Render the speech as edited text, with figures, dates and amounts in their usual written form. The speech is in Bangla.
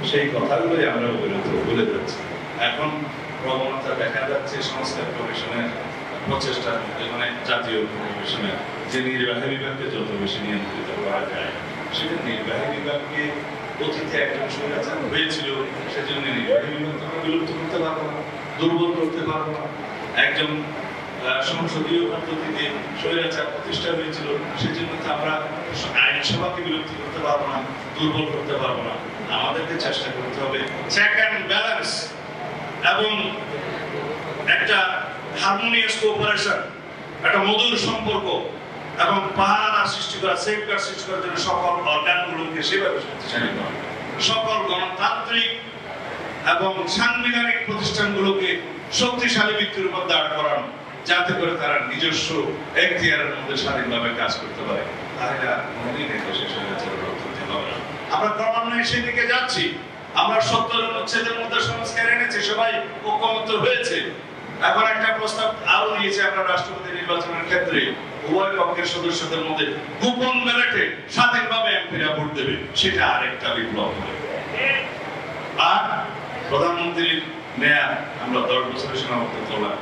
সেই কথাগুলোই আমরা বলে যাচ্ছি। এখন প্রবণতা দেখা যাচ্ছে সংস্কার কমিশনের প্রচেষ্টার মধ্যে, মানে জাতীয় কমিশনের, যে নির্বাহী বিভাগকে যত বেশি নিয়ন্ত্রিত করা যায়, সেটা নির্বাহী বিভাগকে অতীতে একজন স্বৈরাচার হয়েছিল, সেজন্য নির্বাহী বিভাগ বিলুপ্ত করতে পারবো না, দুর্বল করতে পারবো না। একজন সংসদীয় পদ্ধতিতে স্বৈরাচার প্রতিষ্ঠা হয়েছিল, সেজন্য তো আমরা আইনসভাকে বিলুপ্ত করতে পারবো না, দুর্বল করতে পারবো না। আমাদেরকে চেষ্টা করতে হবে চেক অ্যান্ড ব্যালেন্স এবং একটা হারমোনিয়াস কোঅপারেশন, একটা মধুর সম্পর্ক এবং পাহারা সৃষ্টি করা, সেফগার্ড সৃষ্টি করার জন্য সকল অর্গানগুলোকে সেভাবে শক্তিশালী করা, সকল গণতান্ত্রিক এবং সাংবিধানিক প্রতিষ্ঠানগুলোকে শক্তিশালী ভিত্তির উপর দাঁড় করানো, যাতে করে তারা নিজস্ব এখতিয়ারের মধ্যে স্বাধীনভাবে কাজ করতে পারে। তাহলে কোনদিন এই দেশে স্বৈরাচারের অর্থনীতি হবে না। আমরা ক্রমান্বয়ে সেই দিকে যাচ্ছি। আমরা 70 অনুচ্ছেদের মধ্যে সংস্কার এনেছি, সবাই ঐকমত্য হয়েছে। এখন একটা প্রস্তাব আরো দিয়েছে আমরা রাষ্ট্রপতি নির্বাচনের ক্ষেত্রে উভয় পক্ষের সদস্যদের মধ্যে গোপন ব্যালটে স্বাধীনভাবে এমপিরা ভোট দেবে, সেটা আরেকটা বিপ্লব হবে। আর প্রধানমন্ত্রীর নেয়া আমরা 10 বছরের সীমাবদ্ধ করলাম।